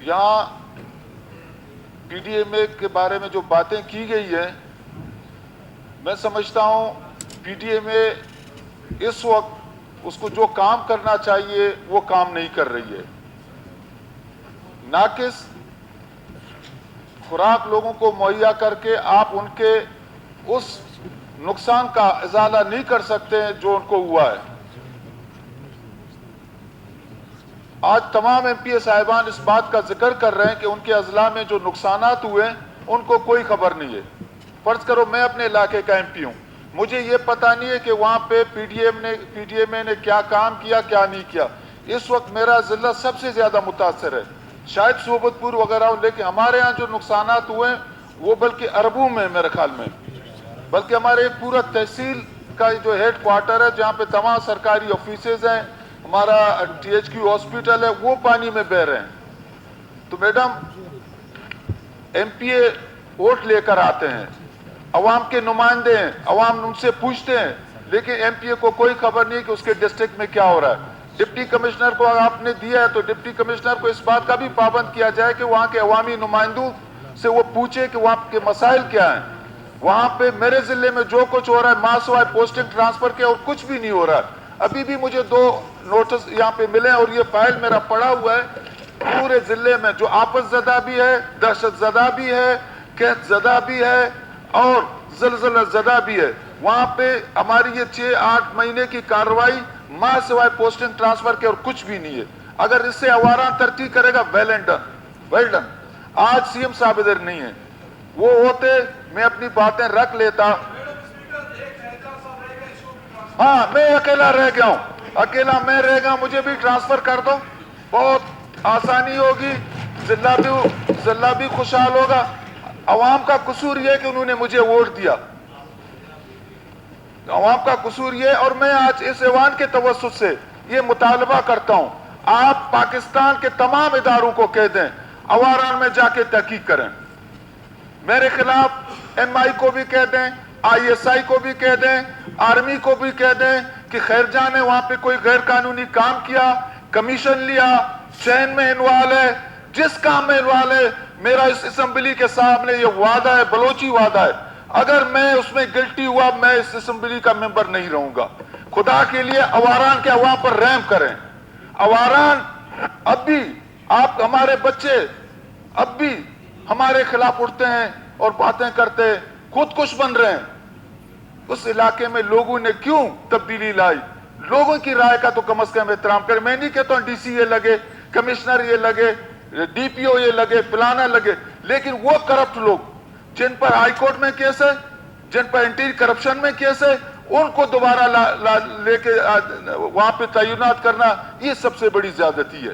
یہاں P D M اے کے بارے میں جو باتیں کی گئی ہیں، میں سمجھتا ہوں پی ڈی ایم اے اس وقت اس کو جو کام کرنا چاہیے وہ کام نہیں کر رہی ہے۔ ناقص خوراک لوگوں کو مہیا کر کے آپ ان کے اس نقصان کا ازالہ نہیں کر سکتے ہیں جو ان کو ہوا ہے۔ آج تمام ایم پی اے صاحبان اس بات کا ذکر کر رہے ہیں کہ ان کے اضلاع میں جو نقصانات ہوئے ہیں ان کو کوئی خبر نہیں ہے۔ فرض کرو میں اپنے علاقے کا ایم پی ہوں، مجھے یہ پتہ نہیں ہے کہ وہاں پہ پی ڈی ایم اے نے کیا کام کیا کیا نہیں کیا۔ اس وقت میرا ضلع سب سے زیادہ متاثر ہے، شاید صوبت پور وغیرہ، لیکن ہمارے ہاں جو نقصانات ہوئے ہیں وہ بلکہ اربوں میں، میرے خیال میں، بلکہ ہمارے ایک پورا تحصیل کا جو ہیڈ کوارٹر ہے جہاں پہ تمام سرکاری آفیسز ہیں، ہمارا ٹی ایچ کیو ہاسپٹل ہے، وہ پانی میں بہہ رہے ہیں۔ تو میڈم، ایم پی اے ووٹ لے کر آتے ہیں، عوام کے نمائندے ہیں، عوام ان سے پوچھتے ہیں، لیکن ایم پی اے کو کوئی خبر نہیں کہ اس کے ڈسٹرکٹ میں کیا ہو رہا ہے۔ ڈپٹی کمشنر کو آپ نے دیا ہے تو ڈپٹی کمشنر کو اس بات کا بھی پابند کیا جائے کہ وہاں کے عوامی نمائندوں سے وہ پوچھے کہ وہاں کے مسائل کیا ہیں۔ وہاں پہ میرے ضلع میں جو کچھ ہو رہا ہے، ماں سوائے پوسٹنگ ٹرانسفر کے اور کچھ بھی نہیں ہو رہا ہے۔ ابھی بھی مجھے 2 نوٹس یہاں پہ ملے اور یہ فائل میرا پڑا ہوا ہے۔ پورے ضلع میں جو آپس زدہ بھی ہے، دہشت زدہ بھی ہے، قحط زدہ بھی ہے اور زلزلہ زدہ بھی ہے، وہاں پہ ہماری یہ 6-8 مہینے کی کارروائی ماں سوائے پوسٹنگ ٹرانسفر کے اور کچھ بھی نہیں ہے۔ اگر اس سے عواران ترقی کرے گا، ویل ڈن۔ آج سی ایم صاحب ادھر نہیں ہے، وہ ہوتے میں اپنی باتیں رکھ لیتا۔ ہاں، میں اکیلا رہ گیا ہوں، اکیلا میں رہ گیا، مجھے بھی ٹرانسفر کر دو، بہت آسانی ہوگی، ضلع بھی خوشحال ہوگا۔ عوام کا قصور یہ کہ انہوں نے مجھے ووٹ دیا، عوام کا قصور یہ، اور میں آج اس ایوان کے توسط سے یہ مطالبہ کرتا ہوں، آپ پاکستان کے تمام اداروں کو کہہ دیں عواران میں جا کے تحقیق کریں۔ میرے خلاف ایم آئی کو بھی کہہ دیں، آئی ایس آئی کو بھی کہہ دیں، آرمی کو بھی کہہ دیں کہ خیر جان نے وہاں پہ کوئی غیر قانونی کام کیا، کمیشن لیا، چین میں انوال ہے، جس کام میں انوال ہے۔ میرا اس اسمبلی کے سامنے یہ وعدہ ہے، بلوچی وعدہ ہے، اگر میں اس میں گلٹی ہوا میں اس اسمبلی کا ممبر نہیں رہوں گا۔ خدا کے لیے عواران کے عوام پر رحم کریں۔ عواران اب بھی، آپ ہمارے بچے اب بھی ہمارے خلاف اٹھتے ہیں اور باتیں کرتے ہیں، خودکش بن رہے ہیں۔ اس علاقے میں لوگوں نے کیوں تبدیلی لائی؟ لوگوں کی رائے کا تو کم از کم احترام کریں۔ میں نہیں کہتا ہوں ڈی سی یہ لگے، کمشنر یہ لگے، ڈی پی او یہ لگے، فلانا لگے، لیکن وہ کرپٹ لوگ جن پر ہائی کورٹ میں کیس ہے، جن پر اینٹی کرپشن میں کیس ہے، ان کو دوبارہ لے کے وہاں پہ تعینات کرنا، یہ سب سے بڑی زیادتی ہے۔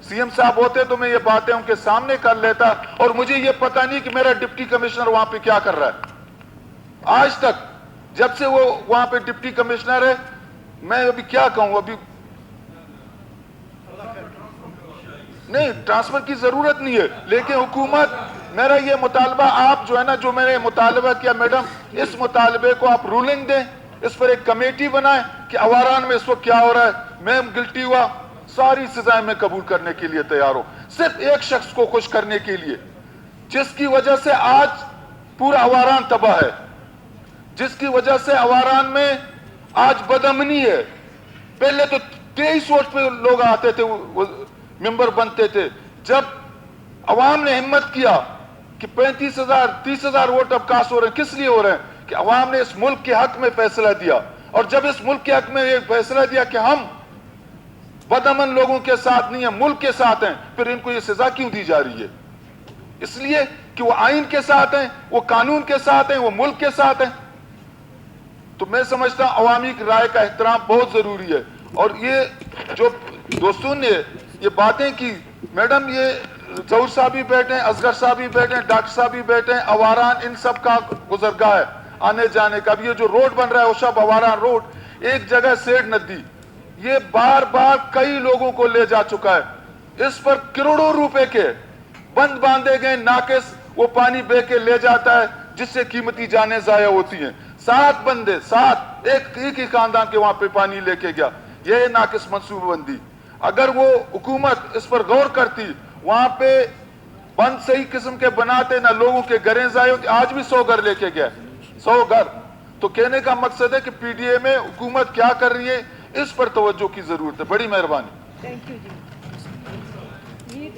سی ایم صاحب ہوتے تو میں یہ باتیں ان کے سامنے کر لیتا، اور مجھے یہ پتہ نہیں کہ میرا ڈپٹی کمشنر وہاں پہ کیا کر رہا ہے۔ آج تک جب سے وہ وہاں پہ ڈپٹی کمشنر ہے، میں ابھی کیا کہوں، ابھی نہیں، ٹرانسفر کی ضرورت نہیں ہے، لیکن حکومت، میرا یہ مطالبہ، آپ جو ہے نا، جو میں نے مطالبہ کیا میڈم، اس مطالبے کو آپ رولنگ دیں، اس پر ایک کمیٹی بنائیں کہ عواران میں اس وقت کیا ہو رہا ہے، میں گلٹی ہوا، ساری سزائیں میں قبول کرنے کے لیے تیار ہوں، صرف ایک شخص کو خوش کرنے کے لیے، جس کی وجہ سے آج پورا عواران تباہ ہے، جس کی وجہ سے عواران میں آج بدامنی ہے۔ پہلے تو 23 ووٹ پہ لوگ آتے تھے، ممبر بنتے تھے، جب عوام نے ہمت کیا کہ 35,000 30,000 ووٹ اب کاسٹ ہو رہے ہیں، کس لیے ہو رہے ہیں کہ عوام نے اس ملک کے حق میں فیصلہ دیا، اور جب اس ملک کے حق میں یہ فیصلہ دیا کہ ہم بدامن لوگوں کے ساتھ نہیں ہیں، ملک کے ساتھ ہیں، پھر ان کو یہ سزا کیوں دی جا رہی ہے؟ اس لیے کہ وہ آئین کے ساتھ ہیں، وہ قانون کے ساتھ ہیں، وہ ملک کے ساتھ ہیں۔ تو میں سمجھتا ہوں عوامی رائے کا احترام بہت ضروری ہے، اور یہ جو دوستوں نے یہ باتیں کی، میڈم، یہ ظہور صاحب بھی بیٹھے ہیں، اصغر صاحب بھی بیٹھے ہیں، ڈاکٹر صاحب بھی بیٹھے ہیں، عواران ان سب کا گزرگاہ ہے آنے جانے کا۔ اب یہ جو روڈ بن رہا ہے اوشب عواران روڈ، ایک جگہ سیڑھ ندی، یہ بار بار کئی لوگوں کو لے جا چکا ہے، اس پر کروڑوں روپے کے بند باندھے گئے، ناقص وہ پانی بہ کے لے جاتا ہے، جس سے قیمتی جانیں ضائع ہوتی ہیں۔ 7 بندے، 7 ایک ہی خاندان کے وہاں پہ پانی لے کے گیا، یہ ناقص منصوبہ بندی۔ اگر وہ حکومت اس پر غور کرتی، وہاں پہ بند صحیح قسم کے بناتے نہ لوگوں کے گھریں ضائع ہوتے. آج بھی 100 گھر لے کے گئے, 100 گھر. تو کہنے کا مقصد ہے کہ پی ڈی اے میں حکومت کیا کر رہی ہے اس پر توجہ کی ضرورت ہے. بڑی مہربانی. Thank you G.